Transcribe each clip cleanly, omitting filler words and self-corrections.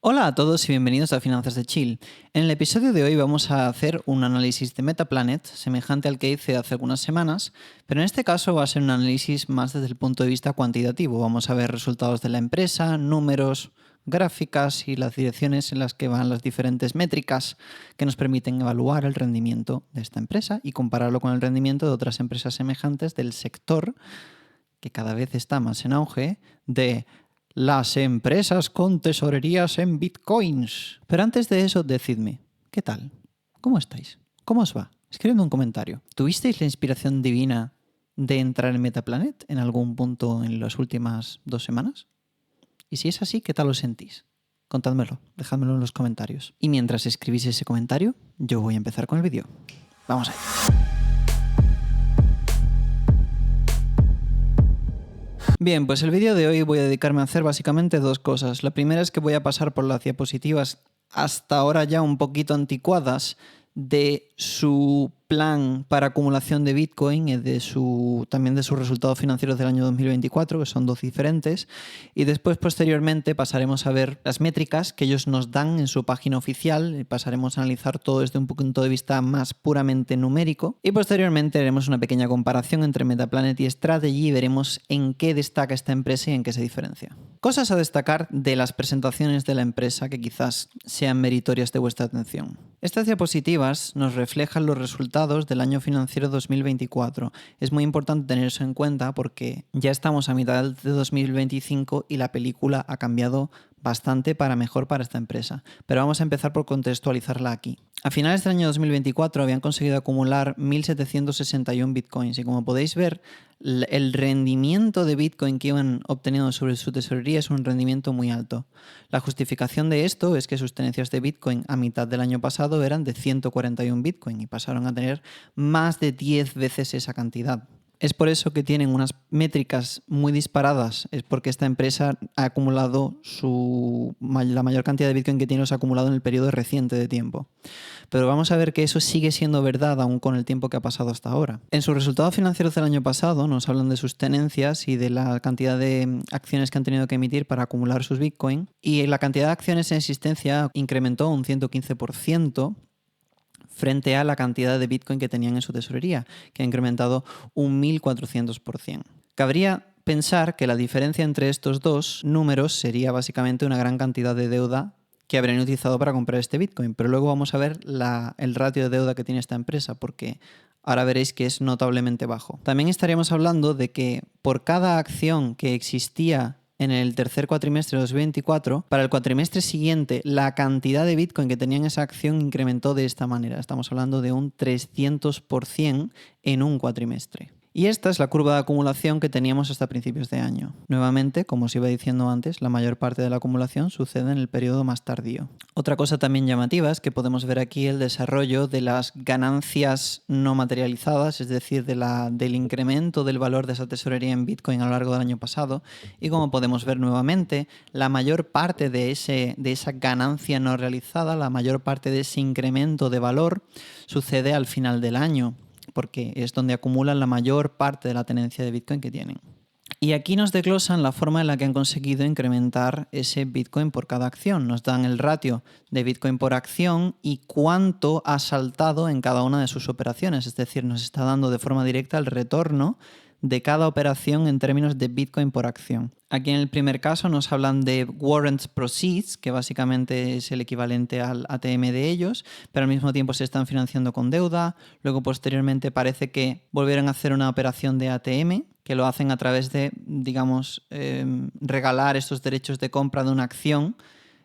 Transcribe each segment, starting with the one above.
Hola a todos y bienvenidos a Finanzas de Chill. En el episodio de hoy vamos a hacer un análisis de Metaplanet, semejante al que hice hace algunas semanas, pero en este caso va a ser un análisis más desde el punto de vista cuantitativo. Vamos a ver resultados de la empresa, números, gráficas y las direcciones en las que van las diferentes métricas que nos permiten evaluar el rendimiento de esta empresa y compararlo con el rendimiento de otras empresas semejantes del sector que cada vez está más en auge de las empresas con tesorerías en bitcoins. Pero antes de eso, decidme, ¿qué tal? ¿Cómo estáis? ¿Cómo os va? Escribidme un comentario. ¿Tuvisteis la inspiración divina de entrar en Metaplanet en algún punto en las últimas 2 semanas? Y si es así, ¿qué tal lo sentís? Contádmelo, dejádmelo en los comentarios. Y mientras escribís ese comentario, yo voy a empezar con el vídeo. Vamos allá. Bien, pues el vídeo de hoy voy a dedicarme a hacer básicamente 2 cosas. La primera es que voy a pasar por las diapositivas hasta ahora ya un poquito anticuadas de su plan para acumulación de Bitcoin y también de sus resultados financieros del año 2024, que son 2 diferentes. Y después, posteriormente, pasaremos a ver las métricas que ellos nos dan en su página oficial y pasaremos a analizar todo desde un punto de vista más puramente numérico. Y posteriormente haremos una pequeña comparación entre Metaplanet y Strategy y veremos en qué destaca esta empresa y en qué se diferencia. Cosas a destacar de las presentaciones de la empresa que quizás sean meritorias de vuestra atención. Estas diapositivas nos reflejan los resultados del año financiero 2024. Es muy importante tener eso en cuenta porque ya estamos a mitad de 2025 y la película ha cambiado bastante para mejor para esta empresa. Pero vamos a empezar por contextualizarla aquí. A finales del año 2024 habían conseguido acumular 1.761 bitcoins y como podéis ver, el rendimiento de Bitcoin que iban obteniendo sobre su tesorería es un rendimiento muy alto. La justificación de esto es que sus tenencias de Bitcoin a mitad del año pasado eran de 141 Bitcoin y pasaron a tener más de 10 veces esa cantidad. Es por eso que tienen unas métricas muy disparadas, es porque esta empresa ha acumulado la mayor cantidad de Bitcoin que tiene los ha acumulado en el periodo reciente de tiempo. Pero vamos a ver que eso sigue siendo verdad aún con el tiempo que ha pasado hasta ahora. En sus resultados financieros del año pasado nos hablan de sus tenencias y de la cantidad de acciones que han tenido que emitir para acumular sus Bitcoin y la cantidad de acciones en existencia incrementó un 115%. Frente a la cantidad de Bitcoin que tenían en su tesorería, que ha incrementado un 1.400%. Cabría pensar que la diferencia entre estos dos números sería básicamente una gran cantidad de deuda que habrían utilizado para comprar este Bitcoin, pero luego vamos a ver el ratio de deuda que tiene esta empresa, porque ahora veréis que es notablemente bajo. También estaríamos hablando de que por cada acción que existía en el tercer cuatrimestre de 2024, para el cuatrimestre siguiente, la cantidad de Bitcoin que tenía en esa acción incrementó de esta manera. Estamos hablando de un 300% en un cuatrimestre. Y esta es la curva de acumulación que teníamos hasta principios de año. Nuevamente, como os iba diciendo antes, la mayor parte de la acumulación sucede en el periodo más tardío. Otra cosa también llamativa es que podemos ver aquí el desarrollo de las ganancias no materializadas, es decir, del incremento del valor de esa tesorería en Bitcoin a lo largo del año pasado. Y como podemos ver nuevamente, la mayor parte de esa ganancia no realizada, la mayor parte de ese incremento de valor sucede al final del año, porque es donde acumulan la mayor parte de la tenencia de Bitcoin que tienen. Y aquí nos desglosan la forma en la que han conseguido incrementar ese Bitcoin por cada acción. Nos dan el ratio de Bitcoin por acción y cuánto ha saltado en cada una de sus operaciones. Es decir, nos está dando de forma directa el retorno de cada operación en términos de Bitcoin por acción. Aquí en el primer caso nos hablan de warrants proceeds, que básicamente es el equivalente al ATM de ellos, pero al mismo tiempo se están financiando con deuda. Luego posteriormente parece que volvieron a hacer una operación de ATM, que lo hacen a través de, digamos, regalar estos derechos de compra de una acción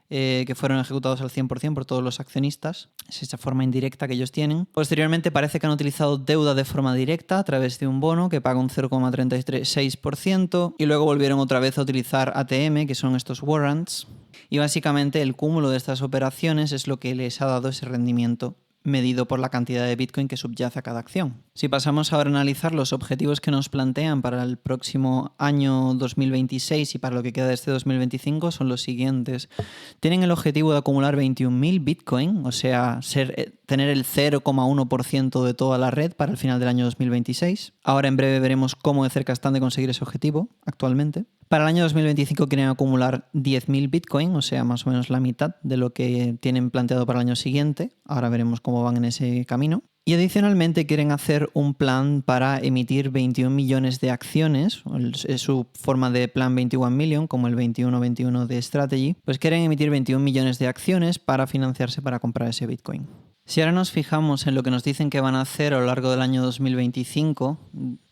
que fueron ejecutados al 100% por todos los accionistas. Es esa forma indirecta que ellos tienen. Posteriormente parece que han utilizado deuda de forma directa a través de un bono que paga un 0,36% y luego volvieron otra vez a utilizar ATM, que son estos warrants. Y básicamente el cúmulo de estas operaciones es lo que les ha dado ese rendimiento medido por la cantidad de Bitcoin que subyace a cada acción. Si pasamos ahora a analizar los objetivos que nos plantean para el próximo año 2026 y para lo que queda de este 2025 son los siguientes. Tienen el objetivo de acumular 21.000 Bitcoin, o sea, tener el 0,1% de toda la red para el final del año 2026. Ahora en breve veremos cómo de cerca están de conseguir ese objetivo actualmente. Para el año 2025 quieren acumular 10.000 Bitcoin, o sea, más o menos la mitad de lo que tienen planteado para el año siguiente. Ahora veremos cómo van en ese camino. Y adicionalmente quieren hacer un plan para emitir 21 millones de acciones, es su forma de plan 21 million, como el 21-21 de Strategy, pues quieren emitir 21 millones de acciones para financiarse para comprar ese Bitcoin. Si ahora nos fijamos en lo que nos dicen que van a hacer a lo largo del año 2025,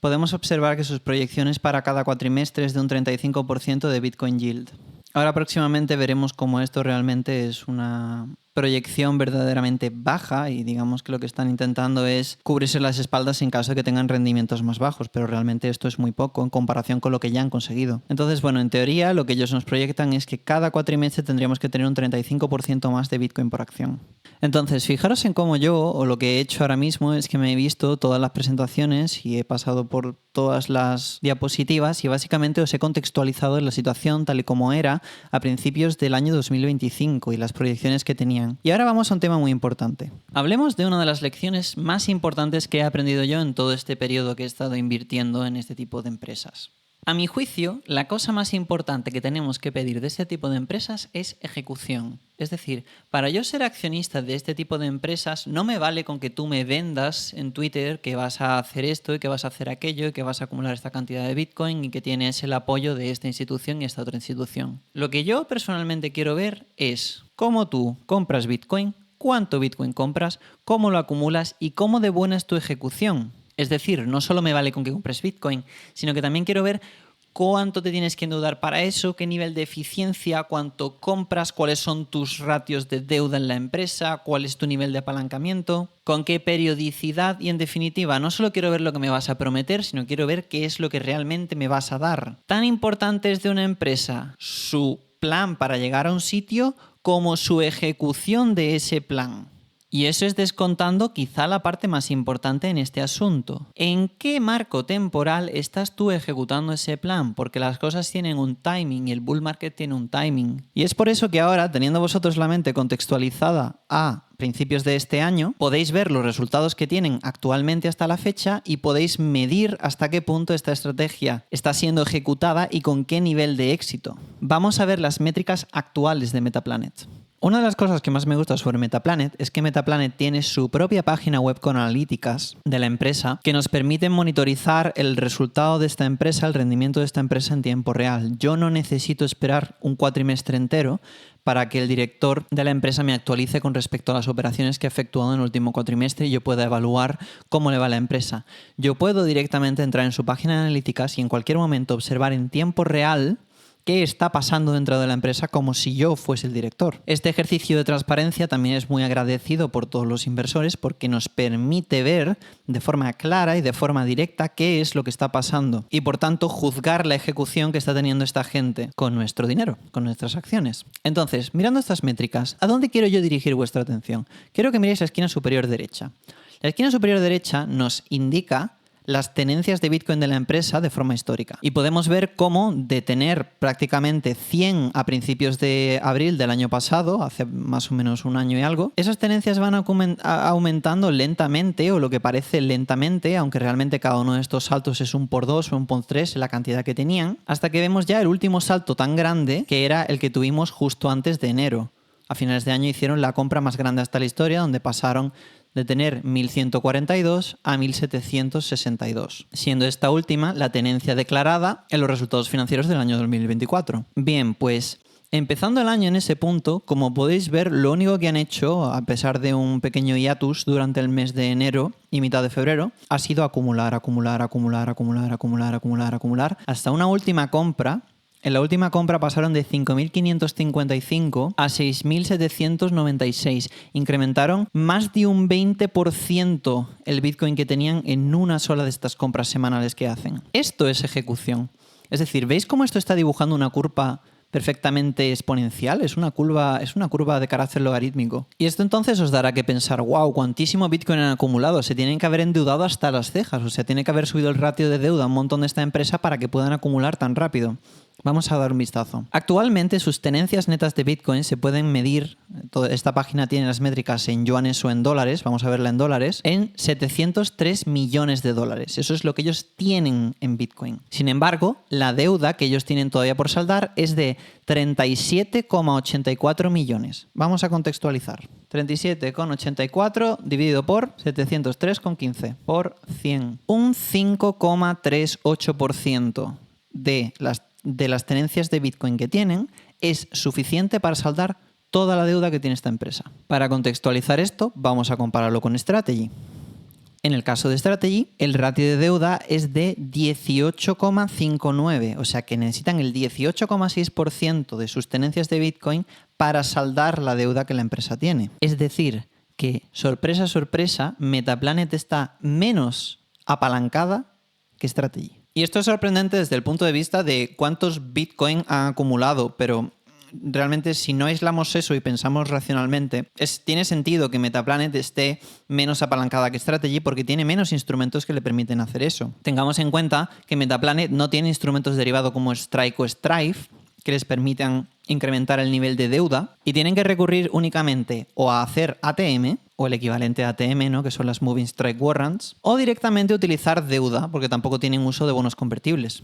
podemos observar que sus proyecciones para cada cuatrimestre es de un 35% de Bitcoin Yield. Ahora próximamente veremos cómo esto realmente es una proyección verdaderamente baja y digamos que lo que están intentando es cubrirse las espaldas en caso de que tengan rendimientos más bajos, pero realmente esto es muy poco en comparación con lo que ya han conseguido. Entonces, bueno, en teoría lo que ellos nos proyectan es que cada cuatrimestre tendríamos que tener un 35% más de Bitcoin por acción. Entonces, fijaros en cómo yo, o lo que he hecho ahora mismo es que me he visto todas las presentaciones y he pasado por todas las diapositivas y básicamente os he contextualizado la situación tal y como era a principios del año 2025 y las proyecciones que tenían. Y ahora vamos a un tema muy importante. Hablemos de una de las lecciones más importantes que he aprendido yo en todo este periodo que he estado invirtiendo en este tipo de empresas. A mi juicio, la cosa más importante que tenemos que pedir de este tipo de empresas es ejecución. Es decir, para yo ser accionista de este tipo de empresas, no me vale con que tú me vendas en Twitter que vas a hacer esto y que vas a hacer aquello y que vas a acumular esta cantidad de Bitcoin y que tienes el apoyo de esta institución y esta otra institución. Lo que yo personalmente quiero ver es cómo tú compras Bitcoin, cuánto Bitcoin compras, cómo lo acumulas y cómo de buena es tu ejecución. Es decir, no solo me vale con que compres Bitcoin, sino que también quiero ver cuánto te tienes que endeudar para eso, qué nivel de eficiencia, cuánto compras, cuáles son tus ratios de deuda en la empresa, cuál es tu nivel de apalancamiento, con qué periodicidad y en definitiva, no solo quiero ver lo que me vas a prometer, sino quiero ver qué es lo que realmente me vas a dar. Tan importante es de una empresa su plan para llegar a un sitio como su ejecución de ese plan. Y eso es descontando quizá la parte más importante en este asunto. ¿En qué marco temporal estás tú ejecutando ese plan? Porque las cosas tienen un timing y el bull market tiene un timing. Y es por eso que ahora, teniendo vosotros la mente contextualizada a principios de este año, podéis ver los resultados que tienen actualmente hasta la fecha y podéis medir hasta qué punto esta estrategia está siendo ejecutada y con qué nivel de éxito. Vamos a ver las métricas actuales de Metaplanet. Una de las cosas que más me gusta sobre Metaplanet es que Metaplanet tiene su propia página web con analíticas de la empresa que nos permiten monitorizar el resultado de esta empresa, el rendimiento de esta empresa en tiempo real. Yo no necesito esperar un cuatrimestre entero para que el director de la empresa me actualice con respecto a las operaciones que ha efectuado en el último cuatrimestre y yo pueda evaluar cómo le va a la empresa. Yo puedo directamente entrar en su página de analíticas y en cualquier momento observar en tiempo real qué está pasando dentro de la empresa como si yo fuese el director. Este ejercicio de transparencia también es muy agradecido por todos los inversores porque nos permite ver de forma clara y de forma directa qué es lo que está pasando y por tanto juzgar la ejecución que está teniendo esta gente con nuestro dinero, con nuestras acciones. Entonces, mirando estas métricas, ¿a dónde quiero yo dirigir vuestra atención? Quiero que miréis la esquina superior derecha. La esquina superior derecha nos indica las tenencias de Bitcoin de la empresa de forma histórica. Y podemos ver cómo de tener prácticamente 100 a principios de abril del año pasado, hace más o menos un año y algo, esas tenencias van aumentando lentamente, o lo que parece lentamente, aunque realmente cada uno de estos saltos es un por 2 o un por 3 en la cantidad que tenían, hasta que vemos ya el último salto tan grande que era el que tuvimos justo antes de enero. A finales de año hicieron la compra más grande hasta la historia, donde pasaron de tener 1.142 a 1.762, siendo esta última la tenencia declarada en los resultados financieros del año 2024. Bien, pues empezando el año en ese punto, como podéis ver, lo único que han hecho, a pesar de un pequeño hiatus durante el mes de enero y mitad de febrero, ha sido acumular, hasta una última compra. En la última compra pasaron de 5.555 a 6.796. Incrementaron más de un 20% el Bitcoin que tenían en una sola de estas compras semanales que hacen. Esto es ejecución. Es decir, ¿veis cómo esto está dibujando una curva perfectamente exponencial? Es una curva de carácter logarítmico. Y esto entonces os dará que pensar, wow, cuantísimo Bitcoin han acumulado, se tienen que haber endeudado hasta las cejas, o sea, tiene que haber subido el ratio de deuda a un montón de esta empresa para que puedan acumular tan rápido. Vamos a dar un vistazo. Actualmente sus tenencias netas de Bitcoin se pueden medir toda esta página tiene las métricas en yuanes o en dólares, vamos a verla en dólares, en 703 millones de dólares. Eso es lo que ellos tienen en Bitcoin. Sin embargo, la deuda que ellos tienen todavía por saldar es de 37,84 millones. Vamos a contextualizar. 37,84 dividido por 703,15 por 100. Un 5,38% de las tenencias de Bitcoin que tienen es suficiente para saldar toda la deuda que tiene esta empresa. Para contextualizar esto, vamos a compararlo con Strategy. En el caso de Strategy, el ratio de deuda es de 18,59, o sea que necesitan el 18,6% de sus tenencias de Bitcoin para saldar la deuda que la empresa tiene. Es decir, que, sorpresa, sorpresa, Metaplanet está menos apalancada que Strategy. Y esto es sorprendente desde el punto de vista de cuántos Bitcoin han acumulado, pero realmente si no aislamos eso y pensamos racionalmente, tiene sentido que Metaplanet esté menos apalancada que Strategy porque tiene menos instrumentos que le permiten hacer eso. Tengamos en cuenta que Metaplanet no tiene instrumentos derivados como Strike o Strife que les permitan incrementar el nivel de deuda y tienen que recurrir únicamente o a hacer ATM o el equivalente a ATM, ¿no? Que son las Moving Strike Warrants, o directamente utilizar deuda porque tampoco tienen uso de bonos convertibles.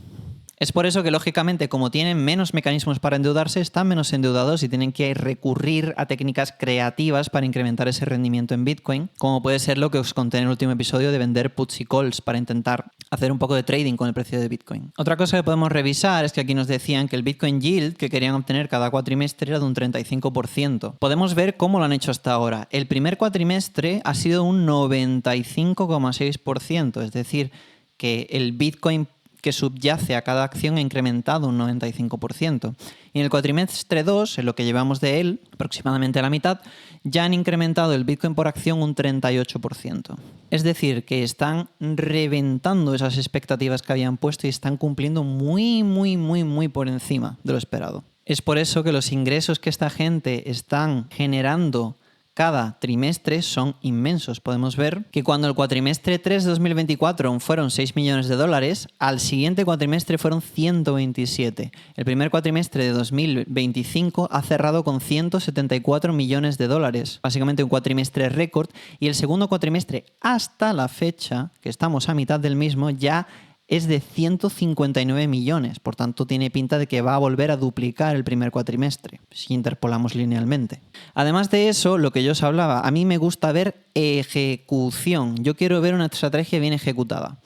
Es por eso que, lógicamente, como tienen menos mecanismos para endeudarse, están menos endeudados y tienen que recurrir a técnicas creativas para incrementar ese rendimiento en Bitcoin, como puede ser lo que os conté en el último episodio de vender puts y calls para intentar hacer un poco de trading con el precio de Bitcoin. Otra cosa que podemos revisar es que aquí nos decían que el Bitcoin Yield que querían obtener cada cuatrimestre era de un 35%. Podemos ver cómo lo han hecho hasta ahora. El primer cuatrimestre ha sido un 95,6%, es decir, que el Bitcoin que subyace a cada acción ha incrementado un 95%. Y en el cuatrimestre 2, en lo que llevamos de él, aproximadamente a la mitad, ya han incrementado el Bitcoin por acción un 38%. Es decir, que están reventando esas expectativas que habían puesto y están cumpliendo muy por encima de lo esperado. Es por eso que los ingresos que esta gente están generando cada trimestre son inmensos. Podemos ver que cuando el cuatrimestre 3 de 2024 fueron 6 millones de dólares, al siguiente cuatrimestre fueron 127. El primer cuatrimestre de 2025 ha cerrado con 174 millones de dólares, básicamente un cuatrimestre récord, y el segundo cuatrimestre hasta la fecha, que estamos a mitad del mismo, ya es de 159 millones, por tanto tiene pinta de que va a volver a duplicar el primer cuatrimestre, si interpolamos linealmente. Además de eso, lo que yo os hablaba, a mí me gusta ver ejecución. Yo quiero ver una estrategia bien ejecutada.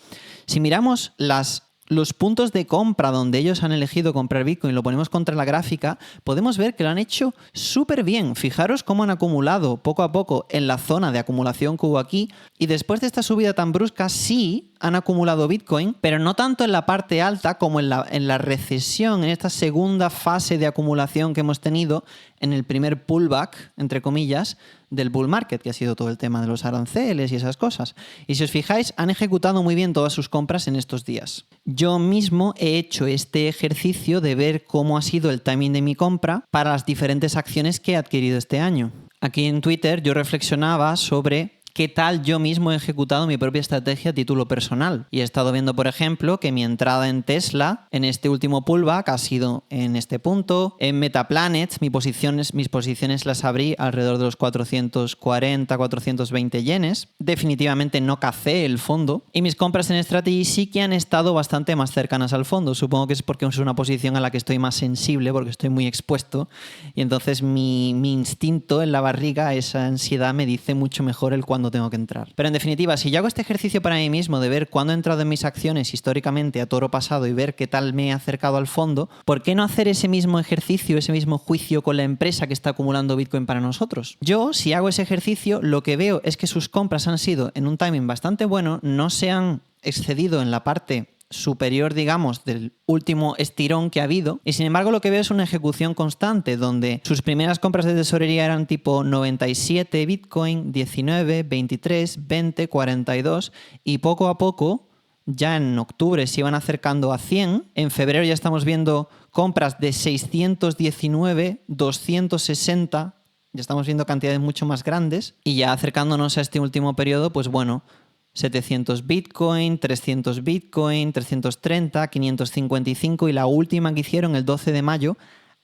Si miramos los puntos de compra donde ellos han elegido comprar Bitcoin, lo ponemos contra la gráfica, podemos ver que lo han hecho súper bien. Fijaros cómo han acumulado poco a poco en la zona de acumulación que hubo aquí, y después de esta subida tan brusca sí han acumulado Bitcoin, pero no tanto en la parte alta como en la recesión, en esta segunda fase de acumulación que hemos tenido en el primer pullback, entre comillas, del bull market, que ha sido todo el tema de los aranceles y esas cosas. Y si os fijáis, han ejecutado muy bien todas sus compras en estos días. Yo mismo he hecho este ejercicio de ver cómo ha sido el timing de mi compra para las diferentes acciones que he adquirido este año. Aquí en Twitter yo reflexionaba sobre qué tal yo mismo he ejecutado mi propia estrategia a título personal. Y he estado viendo, por ejemplo, que mi entrada en Tesla en este último pullback ha sido en este punto. En Metaplanet mis posiciones las abrí alrededor de los 440, 420 yenes. Definitivamente no cacé el fondo. Y mis compras en Strategy sí que han estado bastante más cercanas al fondo. Supongo que es porque es una posición a la que estoy más sensible, porque estoy muy expuesto. Y entonces mi instinto en la barriga, esa ansiedad, me dice mucho mejor el cuándo tengo que entrar. Pero en definitiva, si yo hago este ejercicio para mí mismo de ver cuándo he entrado en mis acciones históricamente a toro pasado y ver qué tal me he acercado al fondo, ¿por qué no hacer ese mismo ejercicio, ese mismo juicio con la empresa que está acumulando Bitcoin para nosotros? Yo, si hago ese ejercicio, lo que veo es que sus compras han sido en un timing bastante bueno, no se han excedido en la parte superior, digamos, del último estirón que ha habido, y sin embargo lo que veo es una ejecución constante donde sus primeras compras de tesorería eran tipo 97 Bitcoin, 19, 23, 20, 42, y poco a poco, ya en octubre se iban acercando a 100, en febrero ya estamos viendo compras de 619, 260, ya estamos viendo cantidades mucho más grandes, y ya acercándonos a este último periodo, pues bueno, 700 Bitcoin, 300 Bitcoin, 330, 555, y la última que hicieron el 12 de mayo,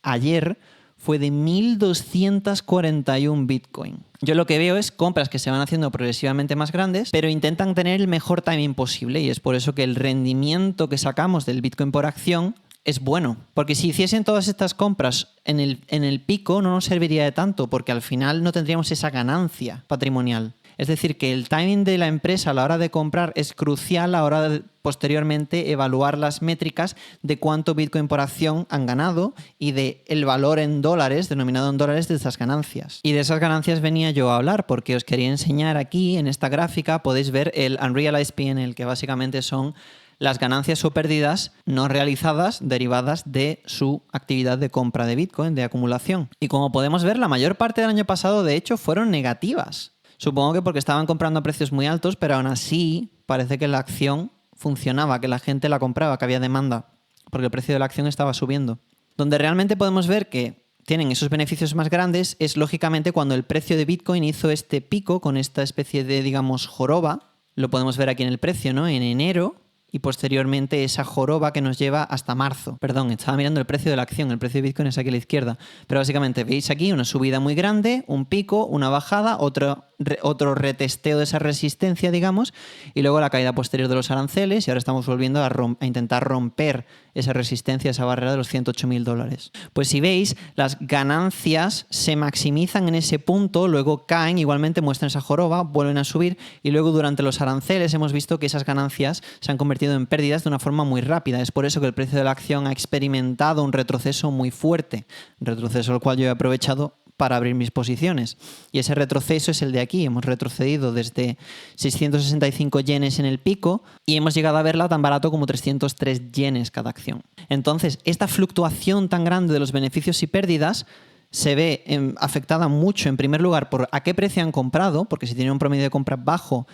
ayer, fue de 1.241 Bitcoin. Yo lo que veo es compras que se van haciendo progresivamente más grandes, pero intentan tener el mejor timing posible, y es por eso que el rendimiento que sacamos del Bitcoin por acción es bueno. Porque si hiciesen todas estas compras en el pico no nos serviría de tanto, porque al final no tendríamos esa ganancia patrimonial. Es decir, que el timing de la empresa a la hora de comprar es crucial a la hora de posteriormente evaluar las métricas de cuánto Bitcoin por acción han ganado y de el valor en dólares, denominado en dólares, de esas ganancias. Y de esas ganancias venía yo a hablar, porque os quería enseñar aquí, en esta gráfica, podéis ver el Unrealized P&L, que básicamente son las ganancias o pérdidas no realizadas derivadas de su actividad de compra de Bitcoin, de acumulación. Y como podemos ver, la mayor parte del año pasado, de hecho, fueron negativas. Supongo que porque estaban comprando a precios muy altos, pero aún así parece que la acción funcionaba, que la gente la compraba, que había demanda, porque el precio de la acción estaba subiendo. Donde realmente podemos ver que tienen esos beneficios más grandes es, lógicamente, cuando el precio de Bitcoin hizo este pico con esta especie de, digamos, joroba. Lo podemos ver aquí en el precio, ¿no? En enero. Y posteriormente esa joroba que nos lleva hasta marzo. Perdón, estaba mirando el precio de la acción, el precio de Bitcoin es aquí a la izquierda. Pero básicamente veis aquí una subida muy grande, un pico, una bajada, otro retesteo de esa resistencia, digamos, y luego la caída posterior de los aranceles, y ahora estamos volviendo a intentar romper esa resistencia, esa barrera de los $108.000. Pues si veis, las ganancias se maximizan en ese punto, luego caen, igualmente muestran esa joroba, vuelven a subir, y luego durante los aranceles hemos visto que esas ganancias se han convertido en pérdidas de una forma muy rápida. Es por eso que el precio de la acción ha experimentado un retroceso muy fuerte, un retroceso el cual yo he aprovechado para abrir mis posiciones. Y ese retroceso es el de aquí. Hemos retrocedido desde 665 yenes en el pico y hemos llegado a verla tan barato como 303 yenes cada acción. Entonces, esta fluctuación tan grande de los beneficios y pérdidas se ve afectada mucho, en primer lugar, por a qué precio han comprado, porque si tienen un promedio de compra bajo,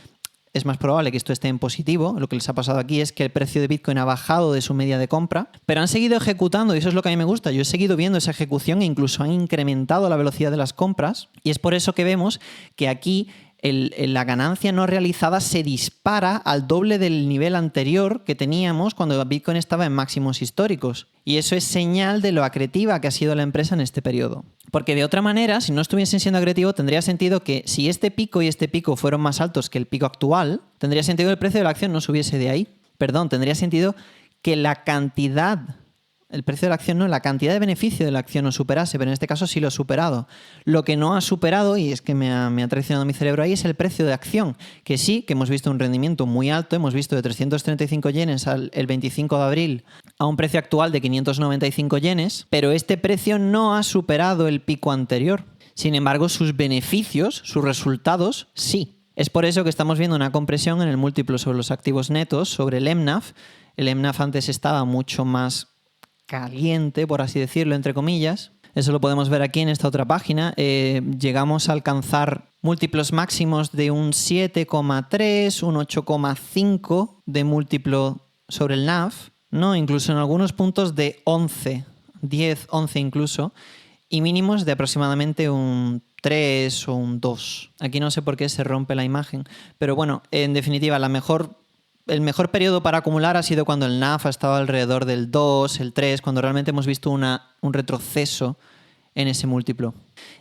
es más probable que esto esté en positivo. Lo que les ha pasado aquí es que el precio de Bitcoin ha bajado de su media de compra, pero han seguido ejecutando, y eso es lo que a mí me gusta. Yo he seguido viendo esa ejecución e incluso han incrementado la velocidad de las compras, y es por eso que vemos que aquí la ganancia no realizada se dispara al doble del nivel anterior que teníamos cuando Bitcoin estaba en máximos históricos. Y eso es señal de lo acretiva que ha sido la empresa en este periodo. Porque de otra manera, si no estuviesen siendo acretivos, tendría sentido que si este pico y este pico fueron más altos que el pico actual, tendría sentido que el precio de la acción no subiese de ahí. Perdón, tendría sentido que la cantidad... El precio de la acción no, la cantidad de beneficio de la acción no superase, pero en este caso sí lo ha superado. Lo que no ha superado, y es que me ha traicionado mi cerebro ahí, es el precio de acción, que sí, que hemos visto un rendimiento muy alto, hemos visto de 335 yenes el 25 de abril a un precio actual de 595 yenes, pero este precio no ha superado el pico anterior. Sin embargo, sus beneficios, sus resultados, sí. Es por eso que estamos viendo una compresión en el múltiplo sobre los activos netos, sobre el MNAV. El MNAV antes estaba mucho más caliente, por así decirlo, entre comillas. Eso lo podemos ver aquí en esta otra página. Llegamos a alcanzar múltiplos máximos de un 7,3, un 8,5 de múltiplo sobre el NAV, ¿no? Incluso en algunos puntos de 11, 10, 11 incluso, y mínimos de aproximadamente un 3 o un 2. Aquí no sé por qué se rompe la imagen, pero bueno, en definitiva, el mejor periodo para acumular ha sido cuando el NAV ha estado alrededor del 2, el 3, cuando realmente hemos visto un retroceso en ese múltiplo.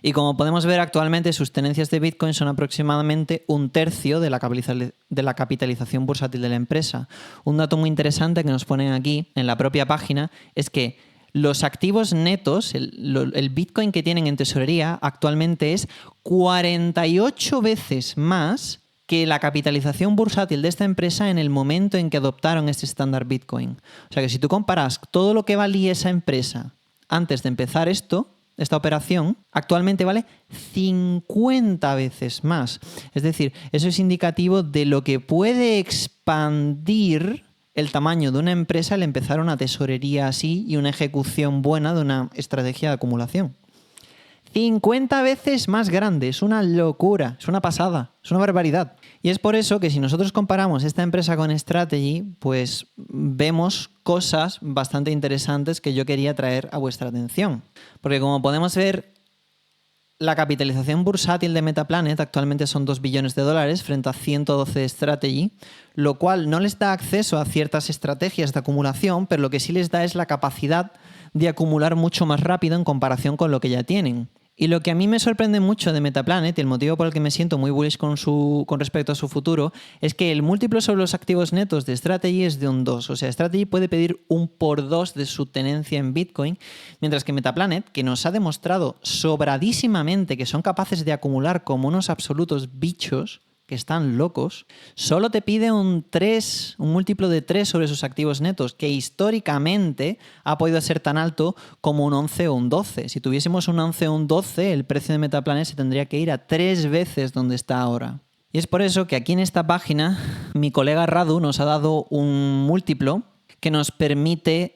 Y como podemos ver actualmente, sus tenencias de Bitcoin son aproximadamente un tercio de la capitalización bursátil de la empresa. Un dato muy interesante que nos ponen aquí en la propia página es que los activos netos, el Bitcoin que tienen en tesorería actualmente es 48 veces más que la capitalización bursátil de esta empresa en el momento en que adoptaron este estándar Bitcoin. O sea que si tú comparas todo lo que valía esa empresa antes de empezar esta operación, actualmente vale 50 veces más. Es decir, eso es indicativo de lo que puede expandir el tamaño de una empresa al empezar una tesorería así y una ejecución buena de una estrategia de acumulación. 50 veces más grande, es una locura, es una pasada, es una barbaridad. Y es por eso que si nosotros comparamos esta empresa con Strategy, pues vemos cosas bastante interesantes que yo quería traer a vuestra atención. Porque como podemos ver, la capitalización bursátil de Metaplanet actualmente son $2 billones frente a 112 de Strategy, lo cual no les da acceso a ciertas estrategias de acumulación, pero lo que sí les da es la capacidad de acumular mucho más rápido en comparación con lo que ya tienen. Y lo que a mí me sorprende mucho de Metaplanet, y el motivo por el que me siento muy bullish con respecto a su futuro, es que el múltiplo sobre los activos netos de Strategy es de un 2. O sea, Strategy puede pedir un por 2 de su tenencia en Bitcoin, mientras que Metaplanet, que nos ha demostrado sobradísimamente que son capaces de acumular como unos absolutos bichos, que están locos, solo te pide un múltiplo de 3 sobre sus activos netos, que históricamente ha podido ser tan alto como un 11 o un 12. Si tuviésemos un 11 o un 12, el precio de Metaplanet se tendría que ir a 3 veces donde está ahora. Y es por eso que aquí en esta página mi colega Radu nos ha dado un múltiplo que nos permite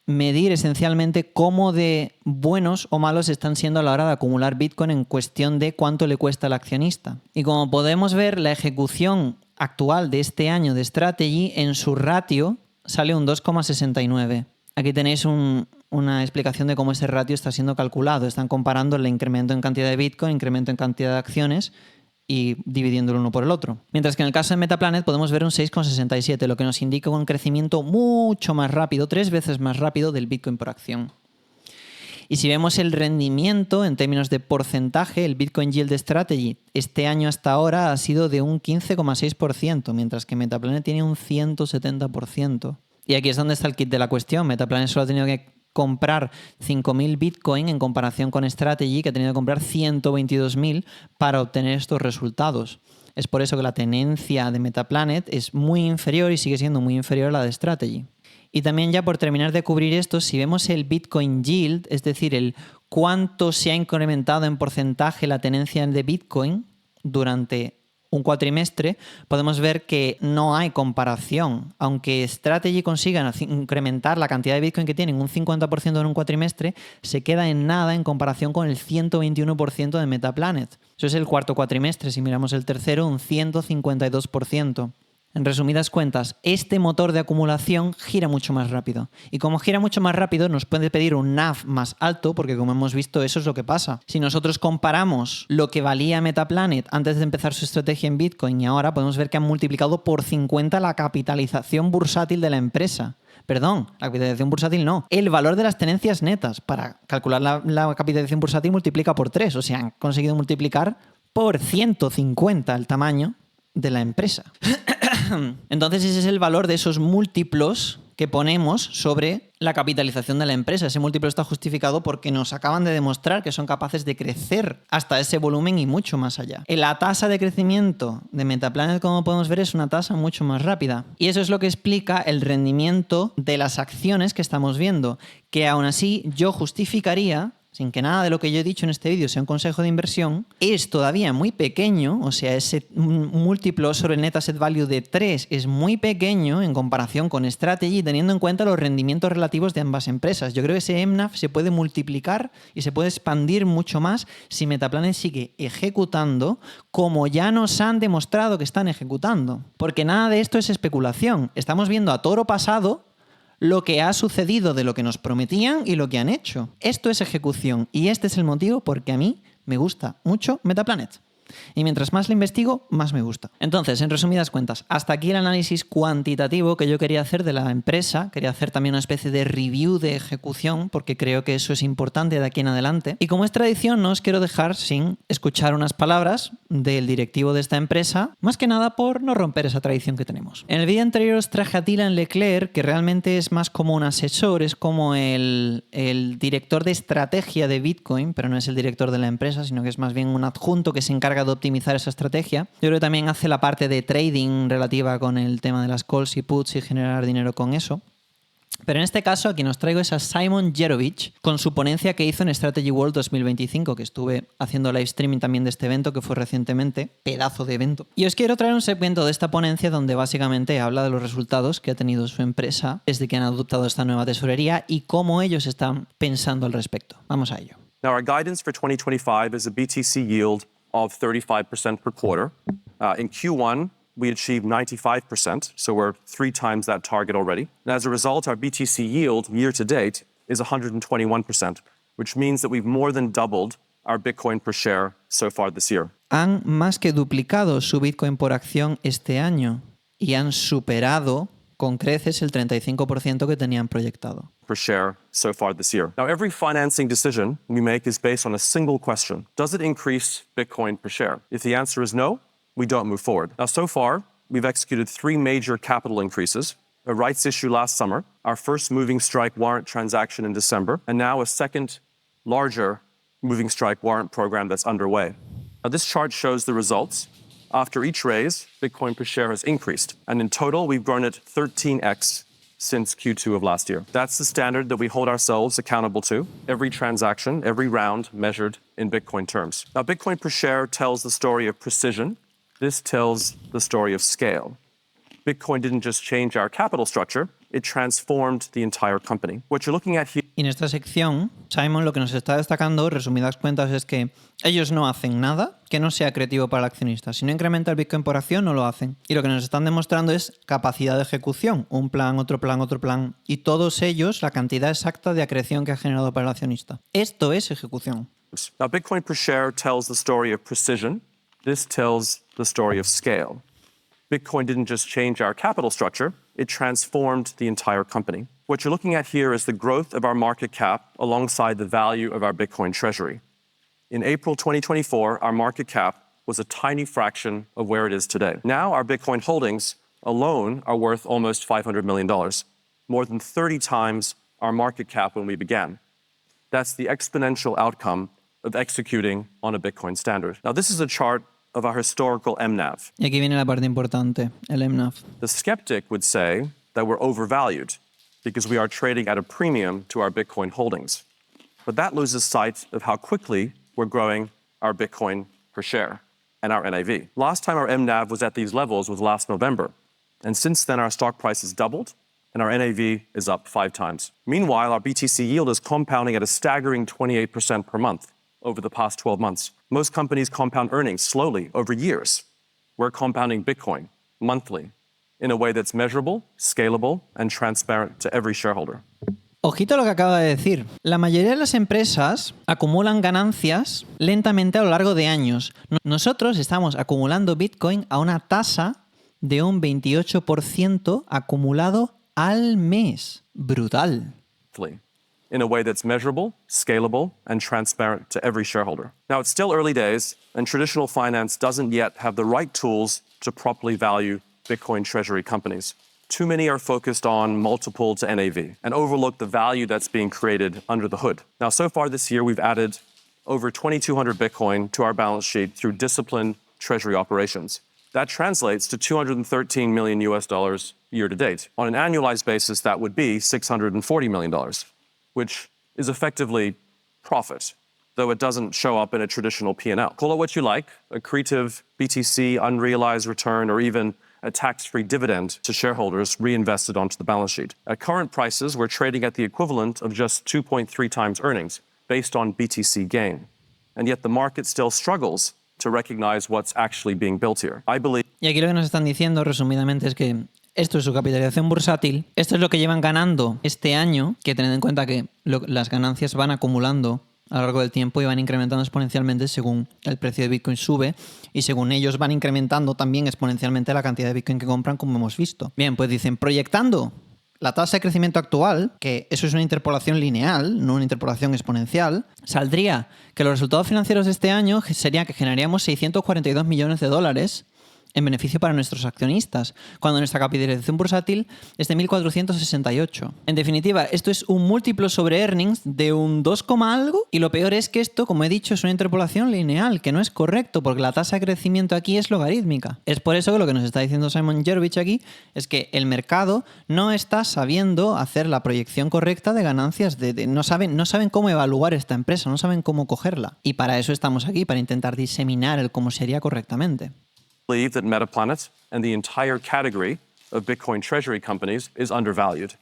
medir esencialmente cómo de buenos o malos están siendo a la hora de acumular Bitcoin en cuestión de cuánto le cuesta al accionista. Y como podemos ver, la ejecución actual de este año de Strategy en su ratio sale un 2,69. Aquí tenéis una explicación de cómo ese ratio está siendo calculado. Están comparando el incremento en cantidad de Bitcoin, incremento en cantidad de acciones y dividiendo el uno por el otro. Mientras que en el caso de Metaplanet podemos ver un 6,67, lo que nos indica un crecimiento mucho más rápido, 3 veces más rápido del Bitcoin por acción. Y si vemos el rendimiento en términos de porcentaje, el Bitcoin Yield Strategy este año hasta ahora ha sido de un 15,6%, mientras que Metaplanet tiene un 170%. Y aquí es donde está el kit de la cuestión. Metaplanet solo ha tenido que comprar 5.000 Bitcoin en comparación con Strategy, que ha tenido que comprar 122.000 para obtener estos resultados. Es por eso que la tenencia de Metaplanet es muy inferior y sigue siendo muy inferior a la de Strategy. Y también ya por terminar de cubrir esto, si vemos el Bitcoin Yield, es decir, el cuánto se ha incrementado en porcentaje la tenencia de Bitcoin durante un cuatrimestre, podemos ver que no hay comparación. Aunque Strategy consiga incrementar la cantidad de Bitcoin que tienen un 50% en un cuatrimestre, se queda en nada en comparación con el 121% de Metaplanet. Eso es el cuarto cuatrimestre. Si miramos el tercero, un 152%. En resumidas cuentas, este motor de acumulación gira mucho más rápido. Y como gira mucho más rápido, nos puede pedir un NAV más alto, porque como hemos visto, eso es lo que pasa. Si nosotros comparamos lo que valía Metaplanet antes de empezar su estrategia en Bitcoin y ahora, podemos ver que han multiplicado por 50 la capitalización bursátil de la empresa. Perdón, la capitalización bursátil no. El valor de las tenencias netas. Para calcular la capitalización bursátil multiplica por 3. O sea, han conseguido multiplicar por 150 el tamaño de la empresa. Entonces ese es el valor de esos múltiplos que ponemos sobre la capitalización de la empresa. Ese múltiplo está justificado porque nos acaban de demostrar que son capaces de crecer hasta ese volumen y mucho más allá. La tasa de crecimiento de Metaplanet, como podemos ver, es una tasa mucho más rápida. Y eso es lo que explica el rendimiento de las acciones que estamos viendo, que aún así yo justificaría, sin que nada de lo que yo he dicho en este vídeo sea un consejo de inversión, es todavía muy pequeño, o sea, ese múltiplo sobre el net asset value de 3 es muy pequeño en comparación con Strategy, teniendo en cuenta los rendimientos relativos de ambas empresas. Yo creo que ese MNAV se puede multiplicar y se puede expandir mucho más si Metaplanet sigue ejecutando como ya nos han demostrado que están ejecutando. Porque nada de esto es especulación. Estamos viendo a toro pasado lo que ha sucedido de lo que nos prometían y lo que han hecho. Esto es ejecución y este es el motivo por que a mí me gusta mucho Metaplanet. Y mientras más lo investigo, más me gusta. Entonces, en resumidas cuentas, hasta aquí el análisis cuantitativo que yo quería hacer de la empresa. Quería hacer también una especie de review de ejecución, porque creo que eso es importante de aquí en adelante. Y como es tradición, no os quiero dejar sin escuchar unas palabras del directivo de esta empresa, más que nada por no romper esa tradición que tenemos. En el vídeo anterior os traje a Dylan Leclerc, que realmente es más como un asesor, es como el director de estrategia de Bitcoin, pero no es el director de la empresa, sino que es más bien un adjunto que se encarga de optimizar esa estrategia. Yo creo que también hace la parte de trading relativa con el tema de las calls y puts y generar dinero con eso. Pero en este caso, aquí nos traigo es a Simon Jerovich con su ponencia que hizo en Strategy World 2025, que estuve haciendo live streaming también de este evento, que fue recientemente, pedazo de evento. Y os quiero traer un segmento de esta ponencia donde básicamente habla de los resultados que ha tenido su empresa desde que han adoptado esta nueva tesorería y cómo ellos están pensando al respecto. Vamos a ello. Now, our guidance for 2025 is a BTC yield of 35% per quarter. In Q1, we achieved 95%, so we're 3 times that target already. And as a result, our BTC yield year to date is 121%, which means that we've more than doubled our Bitcoin per share so far this year. Han más que duplicado su Bitcoin por acción este año y han superado con creces el 35% que tenían proyectado. Per share so far this year. Now, every financing decision we make is based on a single question. Does it increase Bitcoin per share? If the answer is no, we don't move forward. Now, so far, we've executed 3 major capital increases: a rights issue last summer, our first moving strike warrant transaction in December, and now a second, larger moving strike warrant program that's underway. Now, this chart shows the results. After each raise, Bitcoin per share has increased, and in total, we've grown it 13x since Q2 of last year. That's the standard that we hold ourselves accountable to. Every transaction, every round measured in Bitcoin terms. Now, Bitcoin per share tells the story of precision. This tells the story of scale. Bitcoin didn't just change our capital structure, it transformed the entire company. What you're looking at here. Y en esta sección, Simon lo que nos está destacando, resumidas cuentas, es que ellos no hacen nada que no sea creativo para el accionista. Si no incrementa el Bitcoin por acción, no lo hacen. Y lo que nos están demostrando es capacidad de ejecución. Un plan, otro plan, otro plan. Y todos ellos, la cantidad exacta de acreción que ha generado para el accionista. Esto es ejecución. Now, Bitcoin per share tells the story of precision. This tells the story of scale. Bitcoin didn't just change our capital structure, it transformed the entire company. What you're looking at here is the growth of our market cap alongside the value of our Bitcoin treasury. In April 2024, our market cap was a tiny fraction of where it is today. Now, our Bitcoin holdings alone are worth almost $500 million, more than 30 times our market cap when we began. That's the exponential outcome of executing on a Bitcoin standard. Now, this is a chart of our historical MNAV. Y aquí viene la parte importante, el MNAV. The skeptic would say that we're overvalued because we are trading at a premium to our Bitcoin holdings. But that loses sight of how quickly we're growing our Bitcoin per share and our NAV. Last time our MNAV was at these levels was last November. And since then, our stock price has doubled and our NAV is up 5 times. Meanwhile, our BTC yield is compounding at a staggering 28% per month over the past 12 months. Most companies compound earnings slowly over years. We're compounding Bitcoin monthly in a way that's measurable, scalable, and transparent to every shareholder. Ojito lo que acaba de decir. La mayoría de las empresas acumulan ganancias lentamente a lo largo de años. Nosotros estamos acumulando Bitcoin a una tasa de un 28% acumulado al mes. Brutal. In a way that's measurable, scalable, and transparent to every shareholder. Now, it's still early days, and traditional finance doesn't yet have the right tools to properly value Bitcoin treasury companies. Too many are focused on multiple to NAV and overlook the value that's being created under the hood. Now, so far this year, we've added over 2,200 Bitcoin to our balance sheet through disciplined treasury operations. That translates to $213 million year to date. On an annualized basis, that would be $640 million. Which is effectively profit, though it doesn't show up in a traditional P&L. Call it what you like, accretive BTC, unrealized return, or even a tax-free dividend to shareholders reinvested onto the balance sheet. At current prices, we're trading at the equivalent of just 2.3 times earnings based on BTC gain. And yet the market still struggles to recognize what's actually being built here. I believe. Y aquí lo que nos están diciendo, resumidamente, es que esto es su capitalización bursátil, esto es lo que llevan ganando este año, que tened en cuenta que las ganancias van acumulando a lo largo del tiempo y van incrementando exponencialmente según el precio de Bitcoin sube y según ellos van incrementando también exponencialmente la cantidad de Bitcoin que compran, como hemos visto. Bien, pues dicen, proyectando la tasa de crecimiento actual, que eso es una interpolación lineal, no una interpolación exponencial, saldría que los resultados financieros de este año serían que generaríamos $642 millones en beneficio para nuestros accionistas, cuando nuestra capitalización bursátil es de 1.468. En definitiva, esto es un múltiplo sobre earnings de un 2, algo, y lo peor es que esto, como he dicho, es una interpolación lineal, que no es correcto, porque la tasa de crecimiento aquí es logarítmica. Es por eso que lo que nos está diciendo Simon Jervich aquí es que el mercado no está sabiendo hacer la proyección correcta de ganancias, no saben cómo evaluar esta empresa, no saben cómo cogerla. Y para eso estamos aquí, para intentar diseminar el cómo sería correctamente. Believe that Metaplanet and the entire category of Bitcoin treasury companies is undervalued.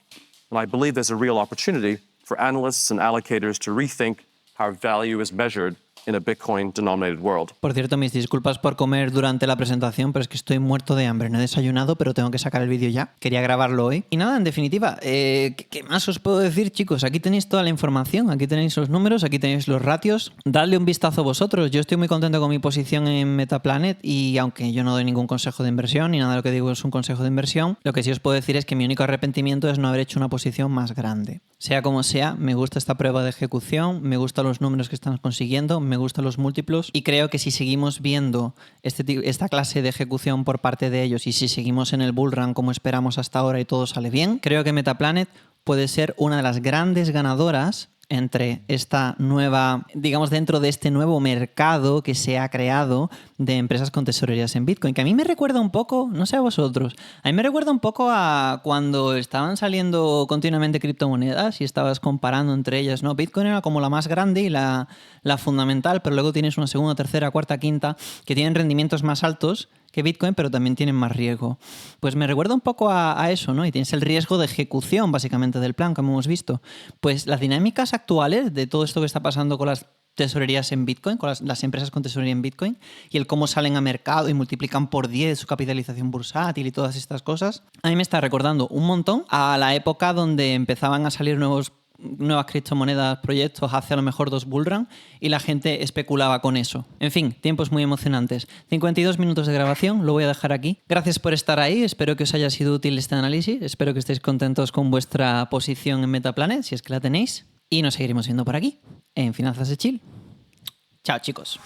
And I believe there's a real opportunity for analysts and allocators to rethink how value is measured in a Bitcoin-denominated world. Por cierto, mis disculpas por comer durante la presentación, pero es que estoy muerto de hambre. No he desayunado, pero tengo que sacar el vídeo ya. Quería grabarlo hoy. Y nada, en definitiva, ¿qué más os puedo decir, chicos? Aquí tenéis toda la información, aquí tenéis los números, aquí tenéis los ratios. Dadle un vistazo vosotros. Yo estoy muy contento con mi posición en Metaplanet y aunque yo no doy ningún consejo de inversión ni nada de lo que digo es un consejo de inversión, lo que sí os puedo decir es que mi único arrepentimiento es no haber hecho una posición más grande. Sea como sea, me gusta esta prueba de ejecución, me gustan los números que están consiguiendo, me gustan los múltiplos y creo que si seguimos viendo esta clase de ejecución por parte de ellos y si seguimos en el bull run como esperamos hasta ahora y todo sale bien, creo que Metaplanet puede ser una de las grandes ganadoras entre esta nueva, digamos, dentro de este nuevo mercado que se ha creado de empresas con tesorerías en Bitcoin, que a mí me recuerda un poco, no sé a vosotros, a mí me recuerda un poco a cuando estaban saliendo continuamente criptomonedas y estabas comparando entre ellas, ¿no? Bitcoin era como la más grande y la fundamental, pero luego tienes una segunda, tercera, cuarta, quinta que tienen rendimientos más altos que Bitcoin, pero también tienen más riesgo. Pues me recuerda un poco a eso, ¿no? Y tienes el riesgo de ejecución, básicamente, del plan, como hemos visto. Pues las dinámicas actuales de todo esto que está pasando con las tesorerías en Bitcoin, con las empresas con tesorería en Bitcoin, y el cómo salen a mercado y multiplican por 10 su capitalización bursátil y todas estas cosas, a mí me está recordando un montón a la época donde empezaban a salir nuevas criptomonedas, proyectos hace a lo mejor 2 bullrun y la gente especulaba con eso. En fin, tiempos muy emocionantes. 52 minutos de grabación, lo voy a dejar aquí. Gracias por estar ahí, espero que os haya sido útil este análisis, espero que estéis contentos con vuestra posición en Metaplanet, si es que la tenéis, y nos seguiremos viendo por aquí, en Finanzas de Chill. Chao, chicos.